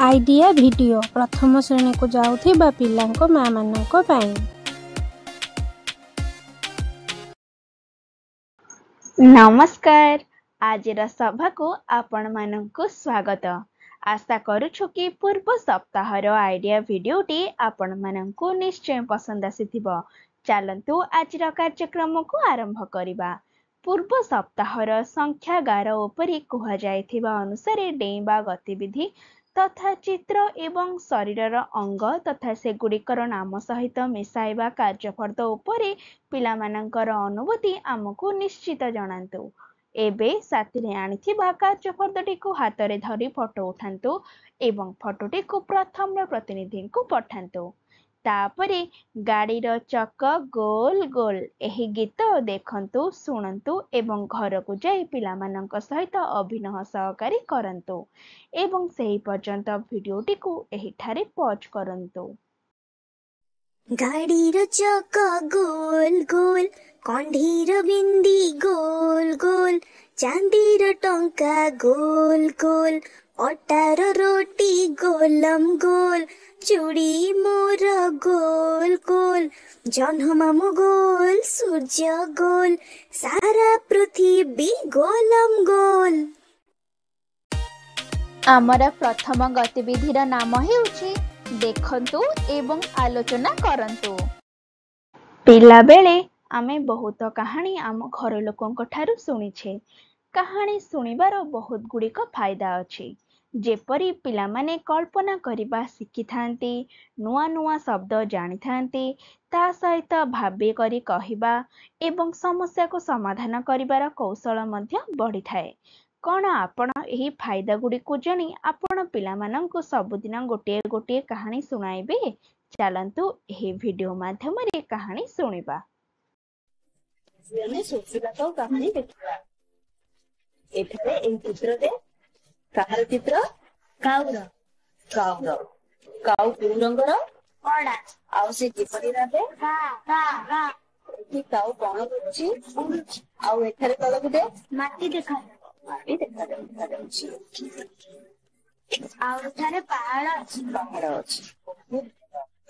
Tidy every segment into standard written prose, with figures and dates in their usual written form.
Idea video प्रथम श्रेणी को जाउथिबा पिलांको माँ मानंको पाई। नमस्कार। आज सभा को आपण मानंको स्वागत। आशा करूछु कि पूर्व सप्ताहर आइडिया भिडियोटी आपण मानंको निश्चय पसंद आसीथिबो। चलंतु आज कार्यक्रम को आरंभ करिबा। पूर्व सप्ताहर संख्यागार उपरि कुहा जायथिबा अनुसार डेइबा गतिविधि तथा चित्र एवं शरीरर अंग तथा सेगुड़िकर नाम सहित मिसाइबा कार्यफर्द उपरे पिलामानंकर अनुभूति आमको निश्चित जणांतु। एबे साथी आनिथिबा कार्यफर्दटी को हाथ रे धरी फोटो उठांतु एवं फोटोटी को प्रथम प्रतिनिधि को पठांतु। तापरे गाड़ीर चक गोल गोल एही गीत देखंतु शुणंतु एवं घर को जाई पिलामानंक सहित अभिनय सहकारी करंतु एवं सही पर्यंत भिडियोटी को एही ठारे पॉज करंतु। गाड़ीर चक गोल गोल कंढीर बिंदी गोल गोल चांदीर टंका गोल गोल अटार रोटी गोलम गोल चूड़ी मोर गोल गोल जन्हमामु गोल सूर्य गोल सारा पृथ्वी गोलम गोल। आमर प्रथम गतिविधिर नाम हेउछि देखंतु एवं आलोचना करंतु। पिला बेले आमे बहुत कहानी आम घर लोकंक ठारू सुनिछे। कहानी सुनिबार बहुत गुड़िक फायदा अछि। जेपरी पिलामाने कल्पना करिबा शिखि थांती, नुआ नुआ शब्द जानि थांती, ता सहित भाबे करी कहिबा एवं समस्या को समाधान करिबार कौशल मध्य बढ़ी थाए। कौन आपण एही फायदा गुडी को जानी आपण पिलामानंको सबुदिन गोटे गोटे कहानी सुनाइबे? चलंतु एही वीडियो माध्यम रे कहानी सुनिबा। ଆମେ ସୋଚିବାକ କାହାଣୀ ଦେଖିବା। ଏଠାରେ ଏହି ଚିତ୍ରରେ କାହାର ଚିତ୍ର? କାଉର। କାଉ କୋଉ ରଙ୍ଗର? कड़ा ଆଉ ସେ କିପରି ଭାବେ? का का का ଏଠି କାଉ କଣ କରୁଛି? ଆଉ ଏଠାରେ ତଳ ଗୋଟେ माटी देखा ମାଟି ଦେଖାଯାଉଛି। और थारे पहाड़ अछि। ପାହାଡ ଅଛି।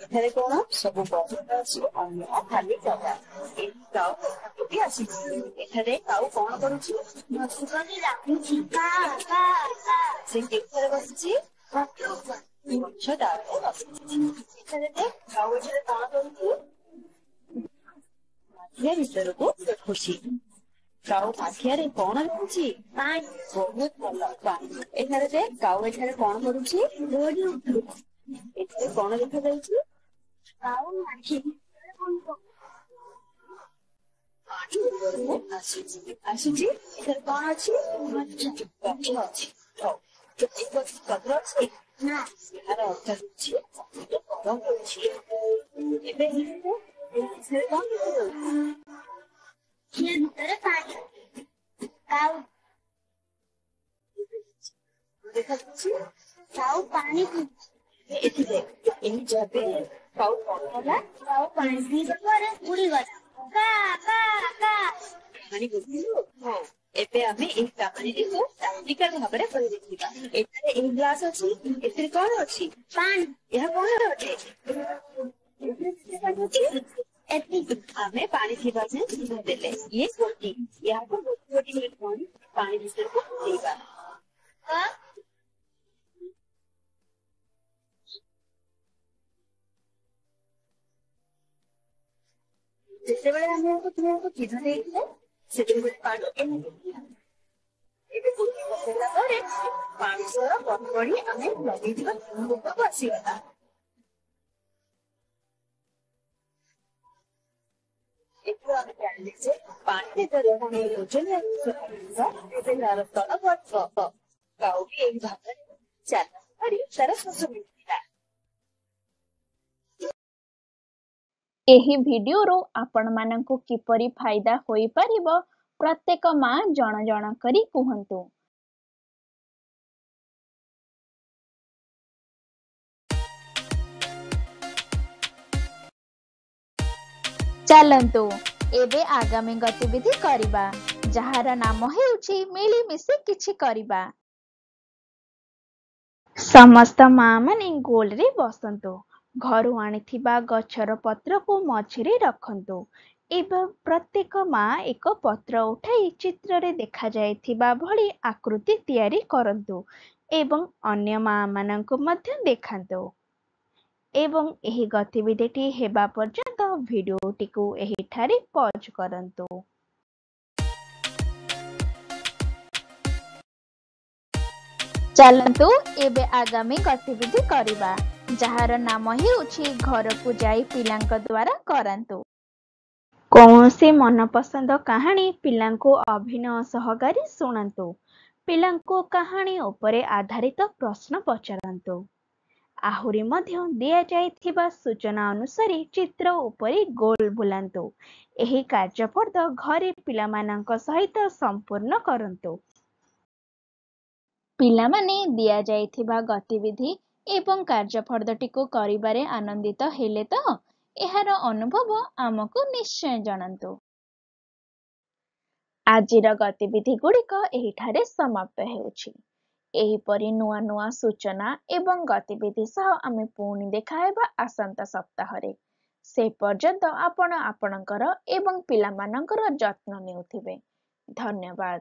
ଏଠାରେ କଣ? ସବୁ ପର୍ବତ ଅଛି, ଅନ୍ୟ ଖାଲି ଜାଗା। ଏହି କାଉ କୋଉଠି ଆସିଛି? ଏଠାରେ କାଉ କଣ କରୁଛି? मसुकनी लाଗୁଛି का का का ସେ କେଉଁଠାରେ ବସିଛି? ଗଛ ଡାଳରେ ବସିଛି। ଏଠାରେ କାଉ ଏଠାରେ କଣ କରୁଛି? ମାଠିଆ ଭିତରକୁ ଦେଖୁଛି। କାଉ ମାଠିଆରେ କଣ ଦେଖୁଛି? पानी ବହୁତ ଭଲ ପାଣି। ଏଠାରେ କାଉ ଏଠାରେ କଣ କରୁଛି? गोड़ी उठु ଏଠାରେ କଣ ଦେଖାଯାଉଛି? काऊ माटी ଆସୁଛି। ଏଠାରେ କଣ ଅଛି? ଗଛ ଅଛି। ହଉ, ଏଇ ଗଛ ପତ୍ର ଅଛି। ना ଏହାର ଅର୍ଥ ହେଉଛି ଗରମ ହେଉଛି। ଏବେ ଏଠାରେ କଣ ଦେଖାଯାଉଛି? ये भीतर पानी काऊ ଦେଖାଯାଉଛି काऊ पानी ଏଥିରେ ଏହି ଯାବେ କାଉ କଣ କଲା? काऊ पानी पीला ପରେ ଉଡି ଗଲା का का का କାହାଣୀ ବୁଝିଲୁ? ହଁ, ଏବେ ଆମେ ଏହି କାହାଣୀଟିକୁ ପ୍ରାକ୍ଟିକାଲ ଭାବରେ କରି ଦେଖିବା। ଏଠାରେ ଏହି ଗ୍ଲାସ ଅଛି। ଏଥିରେ କଣ ଅଛି? पानी ଏହା କଣ ଅଟେ? ଏତିକି ଆମେ ପାଣି ଥିବା ଯାଏଁ ଚିହ୍ନ ଦେଲେ ଇଏ ଗୋଟି। ଏହାକୁ ଗୋଟି ଗୋଟି କରି ପାଣି ଭିତରକୁ ପକେଇବା। का ଯେତେବେଳେ ଆମେ ତୁମକୁ ଚିହ୍ନ ଦେଇଥିଲେ ସେତେବେଳେ ପାଣି ଏମିତି ଥିଲା। ଏବେ ଗୋଟି ପକେଇଲା ପରେ ପାଣି ସର ବଢି ବଢି ଆମେ ଲଗେଇଥିବା ଉପରକୁ ଆସିଗଲା। ଏଠୁ ଆମେ ଜାଣିଲେ ଯେ ପାଣି ଭିତରେ ଓଜନ ଏବେ ତାର ସ୍ତର ବଢିବ। କାଉ ବି ଏହି ଭାବରେ ଚାଲ କରି ତାର ଶୋଷ ମିଳିଥିଲା। एही वीडियो रो आपण मानंको किपरि फायदा होई परिबो प्रत्येक माँ जण जण करी कुहंतु। चलंतु एबे आगामी गतिविधि करिबा जहार नाम हेउछि मिली मिसी किछि करिबा। ସମସ୍ତ ମା ମାନେ ଗୋଲରେ ବସନ୍ତୁ। ଘରୁ ଆଣିଥିବା ଗଛର ପତ୍ରକୁ ମଝିରେ ରଖନ୍ତୁ ଏବଂ ପ୍ରତ୍ୟେକ ମା ଏକ ପତ୍ର ଉଠାଇ ଚିତ୍ରରେ ଦେଖାଯାଇଥିବା ଭଳି ଆକୃତି ତିଆରି କରନ୍ତୁ ଏବଂ ଅନ୍ୟ ମା ମାନଙ୍କୁ ମଧ୍ୟ ଦେଖାନ୍ତୁ। ଏବଂ ଏହି ଗତିବିଧିଟି ହେବା ପର୍ଯ୍ୟନ୍ତ ଭିଡିଓଟିକୁ ଏହିଠାରେ ପଜ କରନ୍ତୁ। ଚାଲନ୍ତୁ ଏବେ ଆଗାମୀ ଗତିବିଧି କରିବା, ଯାହାର ନାମ ହେଉଛି ଘରକୁ ଯାଇ ପିଲାଙ୍କ ଦ୍ୱାରା କରାନ୍ତୁ। କୌଣସି ମନପସନ୍ଦ କାହାଣୀ ପିଲାଙ୍କୁ ଅଭିନୟ ସହକାରେ ଶୁଣାନ୍ତୁ। ପିଲାଙ୍କୁ କାହାଣୀ ଉପରେ ଆଧାରିତ ପ୍ରଶ୍ନ ପଚାରନ୍ତୁ। ଆହୁରି ମଧ୍ୟ ଦିଆଯାଇଥିବା ସୂଚନା ଅନୁସାରେ ଚିତ୍ର ଉପରେ ଗୋଲ ବୁଲାନ୍ତୁ। ଏହି କାର୍ଯ୍ୟପଦ ଘରେ ପିଲାମାନଙ୍କ ସହିତ ସମ୍ପୂର୍ଣ୍ଣ କରନ୍ତୁ। ପିଲାମାନେ ଦିଆଯାଇଥିବା ଗତିବିଧି ଏବଂ କାର୍ଯ୍ୟପଦଟିକୁ କରିବାରେ ଆନନ୍ଦିତ ହେଲେ ତ? ଏହାର ଅନୁଭବ ଆମକୁ ନିଶ୍ଚୟ ଜଣାନ୍ତୁ। ଆଜିର ଗତିବିଧି ଗୁଡ଼ିକ ଏହିଠାରେ ସମାପ୍ତ ହେଉଛି। ଏହିପରି ନୂଆ ନୂଆ ସୂଚନା ଏବଂ ଗତିବିଧି ସହ ଆମେ ପୁଣି ଦେଖା ହେବା ଆସନ୍ତା ସପ୍ତାହରେ। ସେ ପର୍ଯ୍ୟନ୍ତ ଆପଣ ଆପଣଙ୍କର ଏବଂ ପିଲାମାନଙ୍କର ଯତ୍ନ ନେଉଥିବେ। ଧନ୍ୟବାଦ।